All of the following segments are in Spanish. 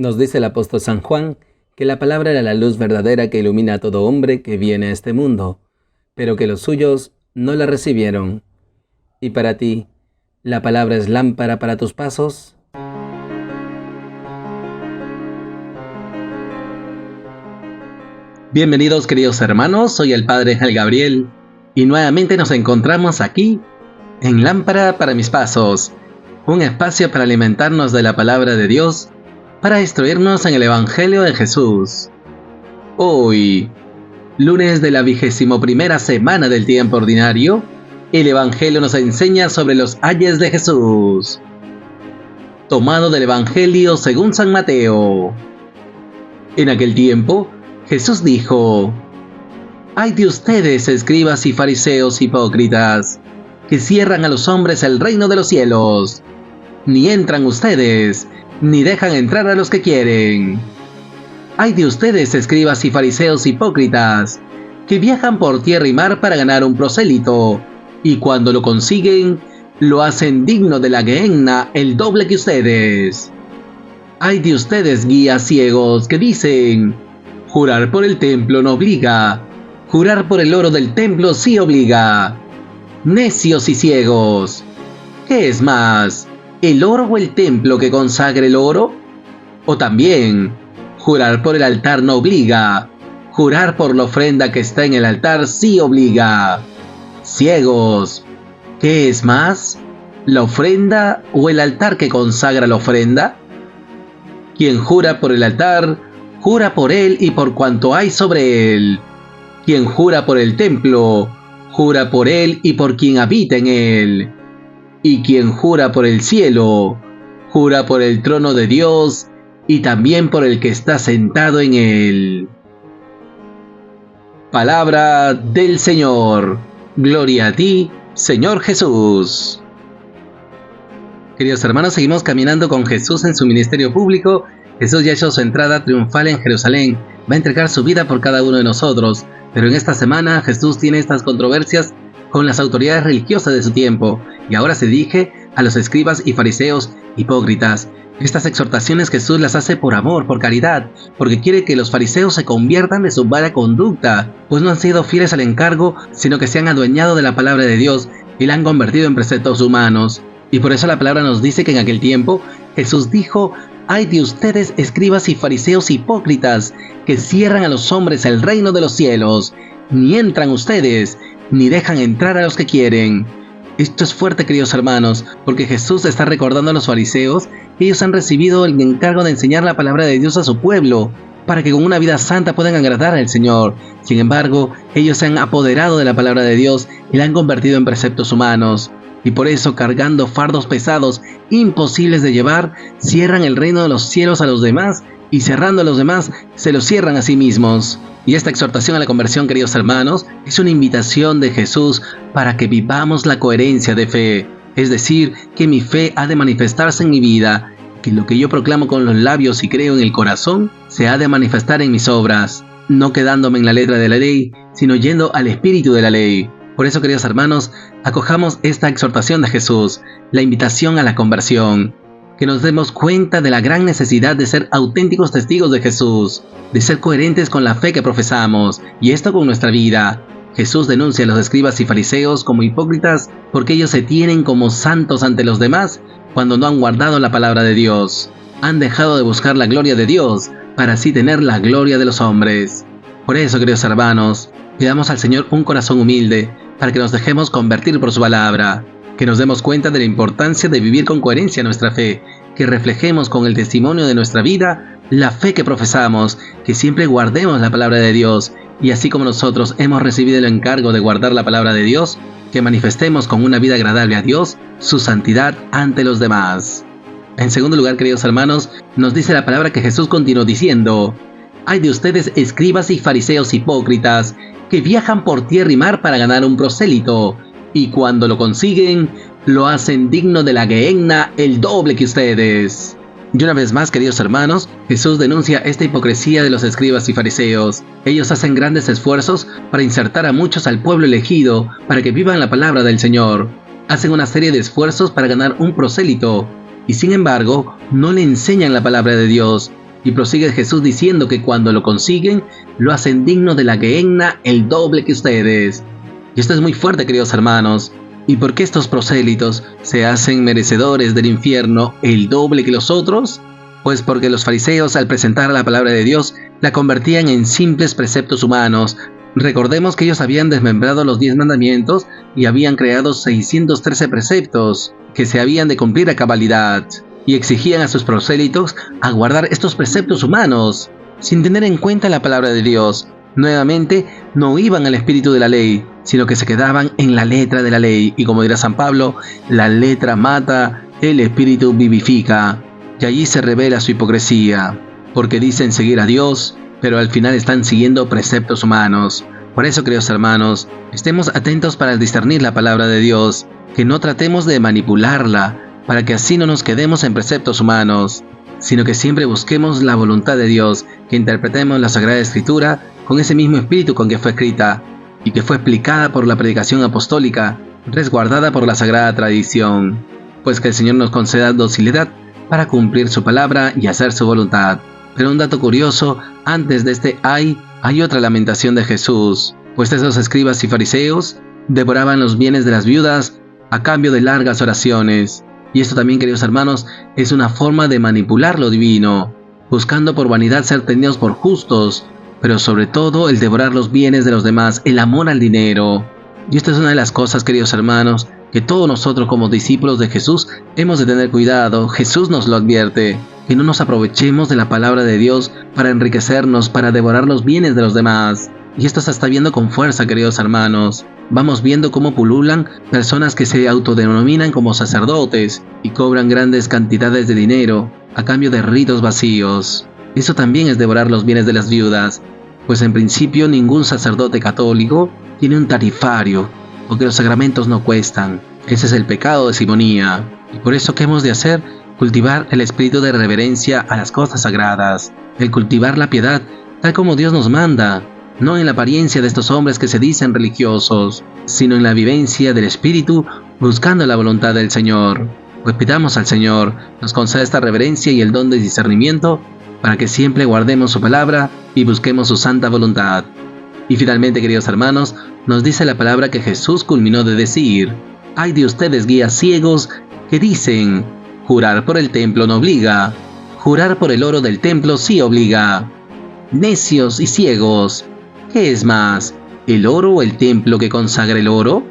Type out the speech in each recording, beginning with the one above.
Nos dice el apóstol San Juan que la palabra era la luz verdadera que ilumina a todo hombre que viene a este mundo, pero que los suyos no la recibieron. ¿Y para ti, la palabra es lámpara para tus pasos? Bienvenidos, queridos hermanos, soy el Padre Ángel Gabriel y nuevamente nos encontramos aquí en Lámpara para mis pasos, un espacio para alimentarnos de la palabra de Dios, para instruirnos en el Evangelio de Jesús. Hoy, lunes de la 21ª semana del tiempo ordinario, el Evangelio nos enseña sobre los ayes de Jesús. Tomado del Evangelio según San Mateo. En aquel tiempo, Jesús dijo: «Ay de ustedes, escribas y fariseos hipócritas, que cierran a los hombres el reino de los cielos. Ni entran ustedes, ni dejan entrar a los que quieren. Ay de ustedes, escribas y fariseos hipócritas, que viajan por tierra y mar para ganar un prosélito, y cuando lo consiguen, lo hacen digno de la gehenna el doble que ustedes. Ay de ustedes, guías ciegos, que dicen: jurar por el templo no obliga, jurar por el oro del templo sí obliga. Necios y ciegos, ¿qué es más, el oro o el templo que consagre el oro? O también, jurar por el altar no obliga, jurar por la ofrenda que está en el altar sí obliga. Ciegos, ¿qué es más, la ofrenda o el altar que consagra la ofrenda? Quien jura por el altar, jura por él y por cuanto hay sobre él. Quien jura por el templo, jura por él y por quien habita en él. Y quien jura por el cielo, jura por el trono de Dios y también por el que está sentado en él». Palabra del Señor. Gloria a ti, Señor Jesús. Queridos hermanos, seguimos caminando con Jesús en su ministerio público. Jesús ya hizo su entrada triunfal en Jerusalén. Va a entregar su vida por cada uno de nosotros. Pero en esta semana Jesús tiene estas controversias con las autoridades religiosas de su tiempo. Y ahora se dirige a los escribas y fariseos hipócritas. Estas exhortaciones Jesús las hace por amor, por caridad, porque quiere que los fariseos se conviertan de su mala conducta, pues no han sido fieles al encargo, sino que se han adueñado de la palabra de Dios y la han convertido en preceptos humanos. Y por eso la palabra nos dice que en aquel tiempo Jesús dijo: «Ay de ustedes, escribas y fariseos hipócritas, que cierran a los hombres el reino de los cielos. Ni entran ustedes, ni dejan entrar a los que quieren». Esto es fuerte, queridos hermanos, porque Jesús está recordando a los fariseos que ellos han recibido el encargo de enseñar la palabra de Dios a su pueblo, para que con una vida santa puedan agradar al Señor. Sin embargo, ellos se han apoderado de la palabra de Dios y la han convertido en preceptos humanos. Y por eso, cargando fardos pesados, imposibles de llevar, cierran el reino de los cielos a los demás, y cerrando a los demás, se los cierran a sí mismos. Y esta exhortación a la conversión, queridos hermanos, es una invitación de Jesús para que vivamos la coherencia de fe. Es decir, que mi fe ha de manifestarse en mi vida, que lo que yo proclamo con los labios y creo en el corazón, se ha de manifestar en mis obras, no quedándome en la letra de la ley, sino yendo al espíritu de la ley. Por eso, queridos hermanos, acojamos esta exhortación de Jesús, la invitación a la conversión. Que nos demos cuenta de la gran necesidad de ser auténticos testigos de Jesús, de ser coherentes con la fe que profesamos, y esto con nuestra vida. Jesús denuncia a los escribas y fariseos como hipócritas porque ellos se tienen como santos ante los demás cuando no han guardado la palabra de Dios. Han dejado de buscar la gloria de Dios para así tener la gloria de los hombres. Por eso, queridos hermanos, pidamos al Señor un corazón humilde para que nos dejemos convertir por su palabra. Que nos demos cuenta de la importancia de vivir con coherencia nuestra fe, que reflejemos con el testimonio de nuestra vida la fe que profesamos, que siempre guardemos la palabra de Dios, y así como nosotros hemos recibido el encargo de guardar la palabra de Dios, que manifestemos con una vida agradable a Dios su santidad ante los demás. En segundo lugar, queridos hermanos, nos dice la palabra que Jesús continuó diciendo: «Ay de ustedes, escribas y fariseos hipócritas, que viajan por tierra y mar para ganar un prosélito, y cuando lo consiguen, lo hacen digno de la gehenna el doble que ustedes». Y una vez más, queridos hermanos, Jesús denuncia esta hipocresía de los escribas y fariseos. Ellos hacen grandes esfuerzos para insertar a muchos al pueblo elegido, para que vivan la palabra del Señor. Hacen una serie de esfuerzos para ganar un prosélito, y sin embargo, no le enseñan la palabra de Dios. Y prosigue Jesús diciendo que cuando lo consiguen, lo hacen digno de la gehenna el doble que ustedes. Y esto es muy fuerte, queridos hermanos. ¿Y por qué estos prosélitos se hacen merecedores del infierno el doble que los otros? Pues porque los fariseos, al presentar la palabra de Dios, la convertían en simples preceptos humanos. Recordemos que ellos habían desmembrado los 10 mandamientos y habían creado 613 preceptos que se habían de cumplir a cabalidad, y exigían a sus prosélitos a guardar estos preceptos humanos, sin tener en cuenta la palabra de Dios. Nuevamente, no iban al espíritu de la ley, sino que se quedaban en la letra de la ley, y como dirá San Pablo, la letra mata, el espíritu vivifica, y allí se revela su hipocresía, porque dicen seguir a Dios, pero al final están siguiendo preceptos humanos. Por eso, queridos hermanos, estemos atentos para discernir la palabra de Dios, que no tratemos de manipularla, para que así no nos quedemos en preceptos humanos, sino que siempre busquemos la voluntad de Dios, que interpretemos la Sagrada Escritura con ese mismo espíritu con que fue escrita, y que fue explicada por la predicación apostólica, resguardada por la Sagrada Tradición. Pues que el Señor nos conceda docilidad para cumplir su palabra y hacer su voluntad. Pero un dato curioso, antes de este hay otra lamentación de Jesús, pues esos escribas y fariseos devoraban los bienes de las viudas a cambio de largas oraciones. Y esto también, queridos hermanos, es una forma de manipular lo divino, buscando por vanidad ser tenidos por justos, pero sobre todo el devorar los bienes de los demás, el amor al dinero. Y esta es una de las cosas, queridos hermanos, que todos nosotros como discípulos de Jesús hemos de tener cuidado. Jesús nos lo advierte, que no nos aprovechemos de la palabra de Dios para enriquecernos, para devorar los bienes de los demás. Y esto se está viendo con fuerza, queridos hermanos. Vamos viendo cómo pululan personas que se autodenominan como sacerdotes y cobran grandes cantidades de dinero a cambio de ritos vacíos. Eso también es devorar los bienes de las viudas, pues en principio ningún sacerdote católico tiene un tarifario, porque los sacramentos no cuestan. Ese es el pecado de simonía. Y por eso, ¿qué hemos de hacer? Cultivar el espíritu de reverencia a las cosas sagradas, el cultivar la piedad tal como Dios nos manda, no en la apariencia de estos hombres que se dicen religiosos, sino en la vivencia del Espíritu, buscando la voluntad del Señor. Pues pidamos al Señor nos conceda esta reverencia y el don de discernimiento, para que siempre guardemos su palabra y busquemos su santa voluntad. Y finalmente, queridos hermanos, nos dice la palabra que Jesús culminó de decir: «Ay de ustedes, guías ciegos, que dicen, jurar por el templo no obliga, jurar por el oro del templo sí obliga. Necios y ciegos, ¿qué es más, el oro o el templo que consagra el oro?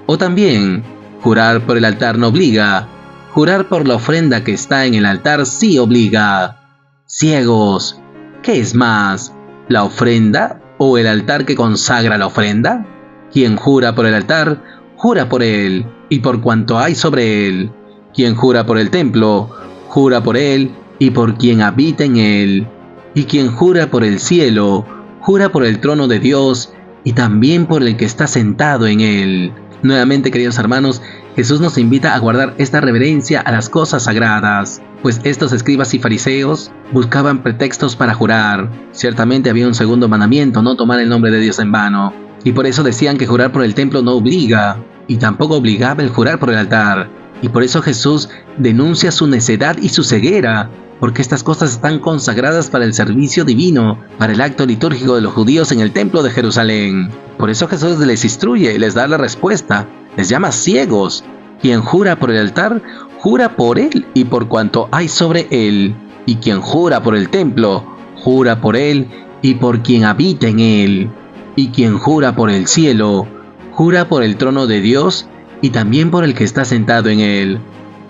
O también, jurar por el altar no obliga, jurar por la ofrenda que está en el altar sí obliga. Ciegos, ¿qué es más, la ofrenda o el altar que consagra la ofrenda? Quien jura por el altar, jura por él y por cuanto hay sobre él. Quien jura por el templo, jura por él y por quien habita en él. Y quien jura por el cielo, jura por el trono de Dios y también por el que está sentado en él». Nuevamente, queridos hermanos, Jesús nos invita a guardar esta reverencia a las cosas sagradas, pues estos escribas y fariseos buscaban pretextos para jurar. Ciertamente había un segundo mandamiento, no tomar el nombre de Dios en vano, y por eso decían que jurar por el templo no obliga, y tampoco obligaba el jurar por el altar. Y por eso Jesús denuncia su necedad y su ceguera, porque estas cosas están consagradas para el servicio divino, para el acto litúrgico de los judíos en el templo de Jerusalén. Por eso Jesús les instruye y les da la respuesta, les llama ciegos. Quien jura por el altar, jura por él y por cuanto hay sobre él. Y quien jura por el templo, jura por él y por quien habita en él. Y quien jura por el cielo, jura por el trono de Dios y también por el que está sentado en él.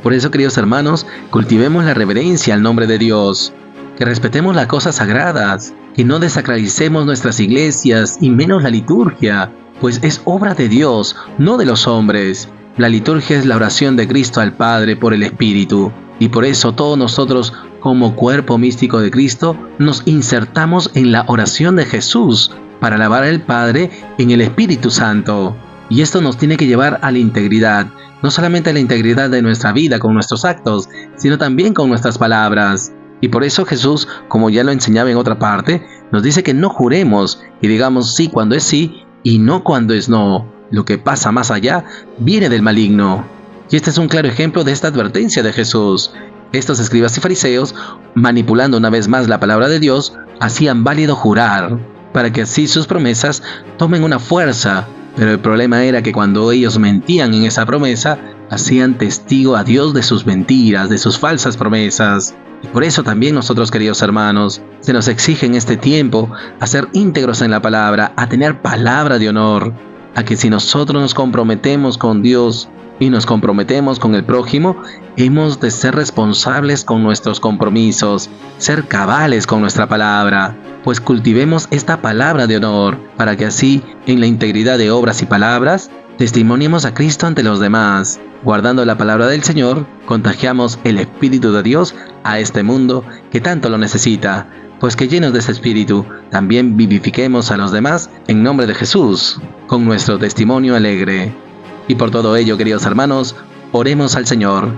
Por eso, queridos hermanos, cultivemos la reverencia al nombre de Dios, que respetemos las cosas sagradas, que no desacralicemos nuestras iglesias y menos la liturgia, pues es obra de Dios, no de los hombres. La liturgia es la oración de Cristo al Padre por el Espíritu, y por eso todos nosotros, como cuerpo místico de Cristo, nos insertamos en la oración de Jesús para alabar al Padre en el Espíritu Santo. Y esto nos tiene que llevar a la integridad, no solamente a la integridad de nuestra vida con nuestros actos, sino también con nuestras palabras. Y por eso Jesús, como ya lo enseñaba en otra parte, nos dice que no juremos y digamos sí cuando es sí y no cuando es no. Lo que pasa más allá viene del maligno. Y este es un claro ejemplo de esta advertencia de Jesús. Estos escribas y fariseos manipulando una vez más la palabra de Dios, hacían válido jurar, para que así sus promesas tomen una fuerza. Pero el problema era que cuando ellos mentían en esa promesa, hacían testigo a Dios de sus mentiras, de sus falsas promesas. Y por eso también nosotros, queridos hermanos, se nos exige en este tiempo a ser íntegros en la palabra, a tener palabra de honor, a que si nosotros nos comprometemos con Dios y nos comprometemos con el prójimo, hemos de ser responsables con nuestros compromisos, ser cabales con nuestra palabra, pues cultivemos esta palabra de honor, para que así, en la integridad de obras y palabras, testimoniemos a Cristo ante los demás. Guardando la palabra del Señor, contagiamos el Espíritu de Dios a este mundo que tanto lo necesita, pues que llenos de ese Espíritu, también vivifiquemos a los demás en nombre de Jesús, con nuestro testimonio alegre. Y por todo ello, queridos hermanos, oremos al Señor.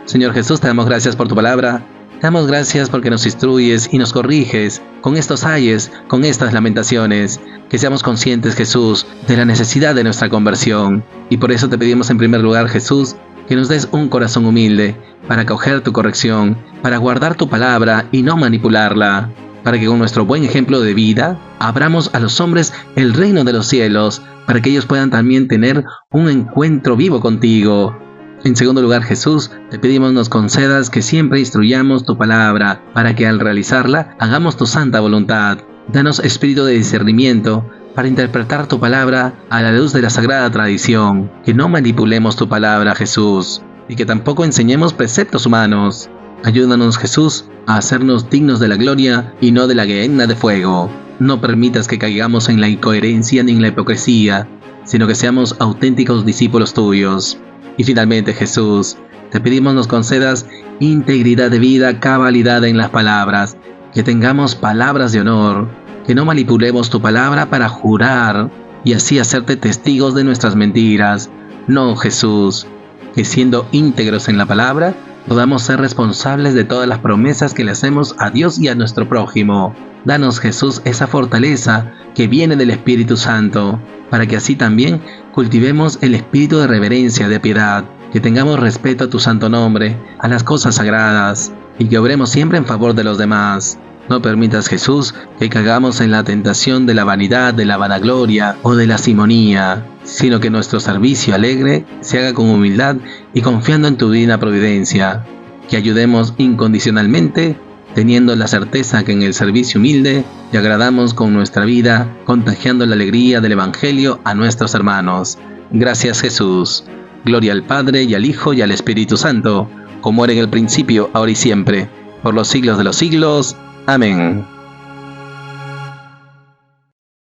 Señor Jesús, te damos gracias por tu palabra. Te damos gracias porque nos instruyes y nos corriges con estos ayes, con estas lamentaciones. Que seamos conscientes, Jesús, de la necesidad de nuestra conversión. Y por eso te pedimos en primer lugar, Jesús, que nos des un corazón humilde para acoger tu corrección, para guardar tu palabra y no manipularla, para que con nuestro buen ejemplo de vida abramos a los hombres el reino de los cielos, para que ellos puedan también tener un encuentro vivo contigo. En segundo lugar, Jesús, te pedimos nos concedas que siempre instruyamos tu palabra, para que al realizarla hagamos tu santa voluntad. Danos espíritu de discernimiento para interpretar tu palabra a la luz de la sagrada tradición, que no manipulemos tu palabra, Jesús, y que tampoco enseñemos preceptos humanos. Ayúdanos, Jesús, a hacernos dignos de la gloria y no de la gehenna de fuego. No permitas que caigamos en la incoherencia ni en la hipocresía, sino que seamos auténticos discípulos tuyos. Y finalmente, Jesús, te pedimos nos concedas integridad de vida, cabalidad en las palabras, que tengamos palabras de honor, que no manipulemos tu palabra para jurar y así hacerte testigos de nuestras mentiras. No, Jesús, que siendo íntegros en la palabra, podamos ser responsables de todas las promesas que le hacemos a Dios y a nuestro prójimo. Danos, Jesús, esa fortaleza que viene del Espíritu Santo, para que así también cultivemos el espíritu de reverencia, de piedad, que tengamos respeto a tu santo nombre, a las cosas sagradas, y que obremos siempre en favor de los demás. No permitas, Jesús, que caigamos en la tentación de la vanidad, de la vanagloria o de la simonía, sino que nuestro servicio alegre se haga con humildad y confiando en tu divina providencia. Que ayudemos incondicionalmente, teniendo la certeza que en el servicio humilde te agradamos con nuestra vida, contagiando la alegría del Evangelio a nuestros hermanos. Gracias, Jesús. Gloria al Padre, y al Hijo, y al Espíritu Santo, como era en el principio, ahora y siempre, por los siglos de los siglos. Amén.